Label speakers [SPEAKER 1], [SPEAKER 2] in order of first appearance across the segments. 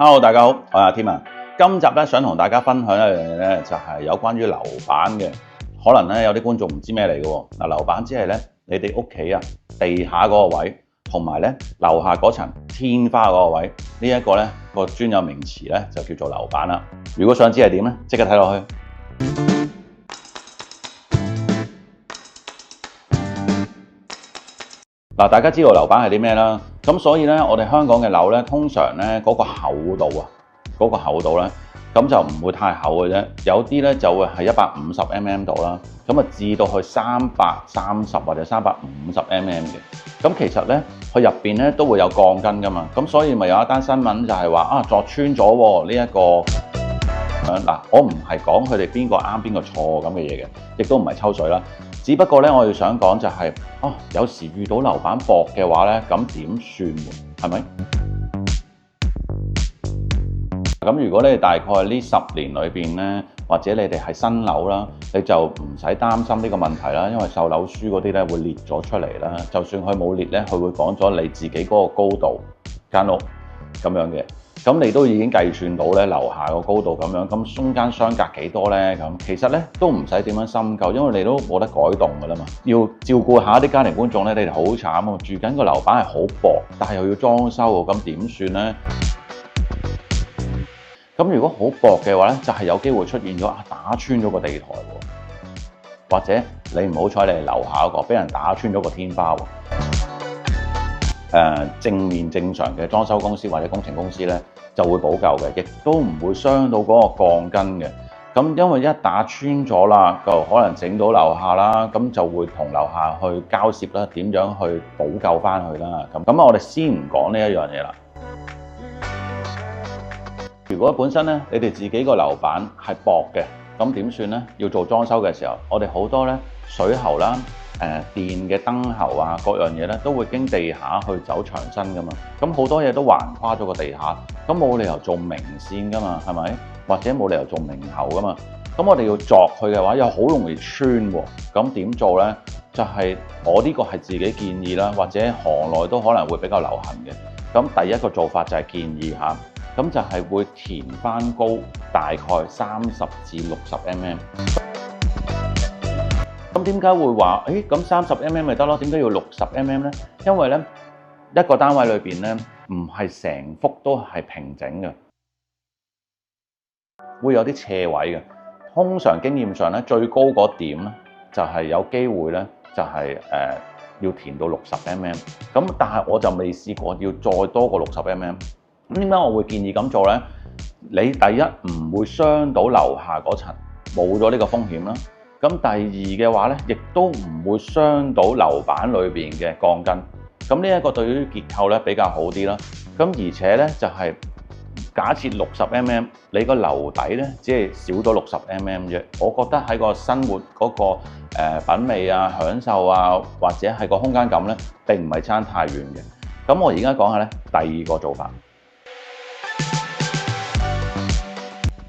[SPEAKER 1] Hello，大家好，我係阿添啊。今集咧想同大家分享一樣嘢咧，就係有關於樓板嘅。可能咧有啲觀眾唔知咩嚟嘅喎。嗱，樓板即係咧你哋屋企啊地下嗰個位，同埋咧樓下嗰層天花嗰個位，呢一個咧個專有名詞咧就叫做樓板啦。如果想知係點咧，即刻睇落去。嗱，大家知道樓板係啲咩啦？咁所以咧，我哋香港嘅樓咧，通常咧嗰個厚度咧，咁就唔會太厚嘅啫。有啲咧就會係150mm 度啦，咁啊至到去330或者350mm 嘅。咁其實咧，佢入邊咧都會有鋼筋噶嘛。咁所以咪有一單新聞就係話鑿穿咗喎呢一個。嗱，我唔係講佢哋邊個啱邊個錯咁嘅嘢嘅，亦都唔係抽水啦。只不過咧，我要想講就係，有時遇到樓板薄嘅話咧，咁點算喎？係咪？咁如果你大概呢10年裏邊咧，或者你哋係新樓啦，你就唔使擔心呢個問題啦，因為售樓書嗰啲咧會列咗出嚟啦。就算佢冇列咧，佢會講咗你自己嗰個高度間屋咁樣嘅。咁你都已經計算到咧樓下個高度咁樣，咁中間相隔幾多咧？咁其實咧都唔使點樣深究，因為你都冇得改動噶啦嘛。要照顧下啲家庭觀眾咧，你哋好慘啊！住緊個樓板係好薄，但係又要裝修喎，咁點算咧？咁如果好薄嘅話咧，就係有機會出現咗打穿咗個地台喎，或者你唔好彩你係樓下嗰個俾人打穿咗個天花喎。正面正常嘅裝修公司或者工程公司咧就會補救嘅，亦都唔會傷到嗰個鋼筋嘅。咁因為一打穿咗啦，就可能整到樓下啦，咁就會同樓下去交涉啦，點樣去補救翻佢啦。咁我哋先唔講呢一樣嘢啦。如果本身咧你哋自己個樓板係薄嘅，咁點算咧？要做裝修嘅時候，我哋好多咧水喉啦、電嘅燈喉啊，各樣嘢咧都會經地下去走牆身噶嘛。咁好多嘢都橫跨咗個地下，咁冇理由做明線噶嘛，係咪？或者冇理由做明喉噶嘛。咁我哋要鑿佢嘅話，又好容易穿喎。咁點做咧？就係我呢個係自己建議啦，或者行內都可能會比較流行嘅。咁第一個做法就係建議下。咁就係會填翻高大概30至60mm。咁點解會話咁30mm 咪得咯？點解要60mm咧？因為咧一個單位裏邊咧唔係成幅都係平整嘅，會有啲斜位嘅。通常經驗上咧最高嗰點咧就係有機會咧就係要填到60mm。咁但係我就未試過要再多過60mm。咁點解我會建議咁做呢？你第一唔會傷到樓下嗰層，冇咗呢個風險啦。咁第二嘅話呢，亦都唔會傷到樓板裏邊嘅鋼筋。咁呢一個對於結構呢比較好啲啦。咁而且呢，就係假設60mm，你個樓底呢只係少咗60mm啫。我覺得喺個生活嗰個品味啊、享受啊，或者係個空間感呢，並唔係差太遠嘅。咁我而家講下呢第二個做法。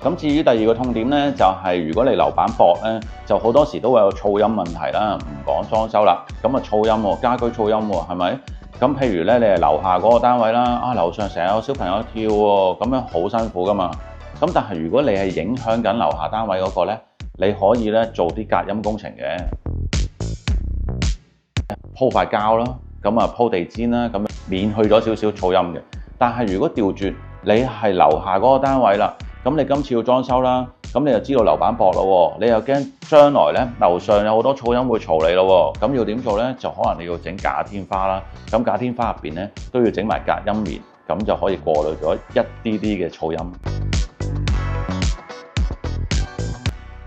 [SPEAKER 1] 咁至於第二個痛點咧，就係如果你樓板薄咧，就好多時都會有噪音問題啦。唔講裝修啦，咁啊噪音喎，家居噪音喎，係咪？咁譬如咧，你係樓下嗰個單位啦，樓上成日有小朋友跳喎，咁樣好辛苦噶嘛。咁但係如果你係影響緊樓下單位嗰個咧，你可以咧做啲隔音工程嘅，鋪塊膠啦，咁啊鋪地氈啦，咁免去咗少少噪音嘅。但係如果調轉你係樓下嗰個單位啦。咁你今次要裝修啦，咁你就知道樓板薄咯，你又驚將來咧樓上有好多噪音會嘈你咯，咁要點做咧？就可能你要整假天花啦，咁假天花入邊咧都要整埋隔音棉，咁就可以過濾咗一啲啲嘅噪音。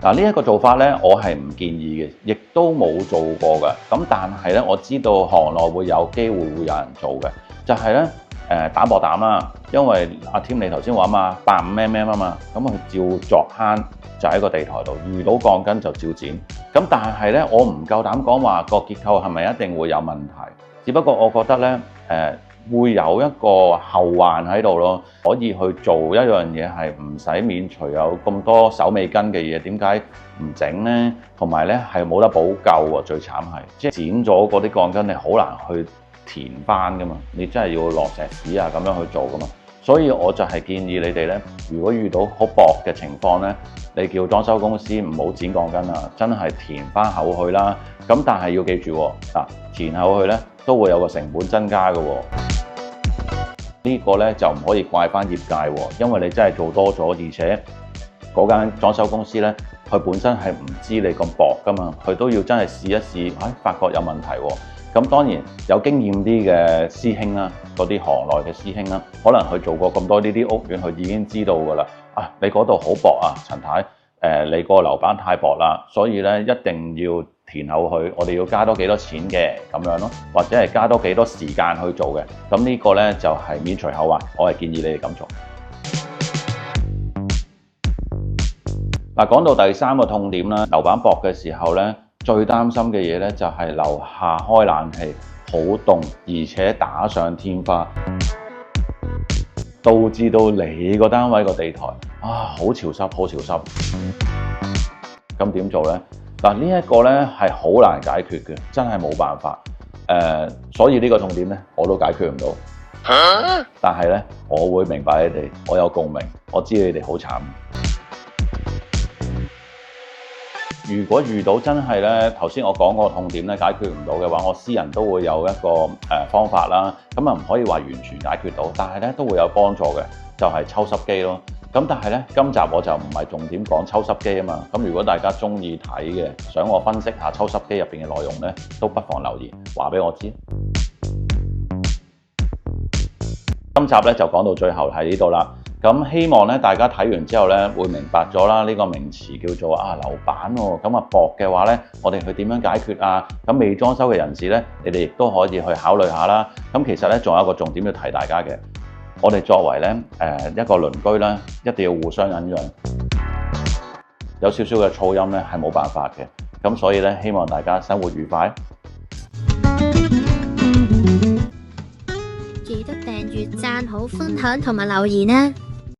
[SPEAKER 1] 嗱，呢一個做法咧，我係唔建議嘅，亦都冇做過嘅。咁但係咧，我知道行內會有機會有人做嘅，就係咧。膽薄膽啦，因為阿添你頭先話嘛，85mm啊嘛，咁佢照鑿坑就喺個地台度，遇到鋼筋就照剪。咁但係咧，我唔夠膽講話個結構係咪一定會有問題，只不過我覺得咧，會有一個後患喺度咯，可以去做一樣嘢係唔使免除有咁多手尾跟嘅嘢，點解唔整咧？同埋咧係冇得補救喎，最慘係即係剪咗嗰啲鋼筋，你好難去填翻噶嘛，你真係要落石屎啊咁樣去做噶嘛，所以我就係建議你哋咧，如果遇到好薄嘅情況咧，你叫裝修公司唔好剪鋼筋啦，真係填翻厚去啦。咁但係要記住嗱，填厚去咧都會有個成本增加嘅喎。呢個咧就唔可以怪翻業界喎，因為你真係做多咗，而且嗰間裝修公司咧，佢本身係唔知你咁薄噶嘛，佢都要真係試一試，發覺有問題喎。咁當然有經驗啲嘅師兄啦，嗰啲行內嘅師兄啦，可能佢做過咁多呢啲屋苑，佢已經知道㗎啦。你嗰度好薄啊，陳太，你個樓板太薄啦，所以咧一定要填厚佢，我哋要加多幾多錢嘅咁樣咯，或者係加多幾多時間去做嘅。咁呢個咧就係免除後患，我係建議你哋咁做。嗱，講到第三個痛點啦，樓板薄嘅時候咧，最擔心嘅嘢咧就係樓下開冷氣好凍，而且打上天花，導致到你個單位個地台好潮濕，好潮濕。咁點做咧？嗱，呢一個咧係好難解決嘅，真係冇辦法。所以呢個痛點咧我都解決唔到。但係咧，我會明白你哋，我有共鳴，我知你哋好慘。如果遇到真係咧，頭先我講個痛點咧解決唔到嘅話，我私人都會有一個方法啦。咁啊唔可以話完全解決到，但係咧都會有幫助嘅，就係抽濕機咯。咁但係咧，今集我就唔係重點講抽濕機啊嘛。咁如果大家中意睇嘅，想我分析下抽濕機入邊嘅內容咧，都不妨留言話俾我知。今集咧就講到最後喺呢度啦。咁希望咧大家睇完之後咧會明白咗啦，呢個名詞叫做樓板喎。咁薄嘅話咧，我哋去點樣解決啊？咁未裝修嘅人士咧，你哋亦都可以去考慮下啦。咁其實咧仲有一個重點要提大家嘅，我哋作為咧一個鄰居咧，一定要互相忍讓。有少少嘅噪音咧係冇辦法嘅。咁所以咧希望大家生活愉快。
[SPEAKER 2] 記得訂閱、讚好、分享同埋留言啊！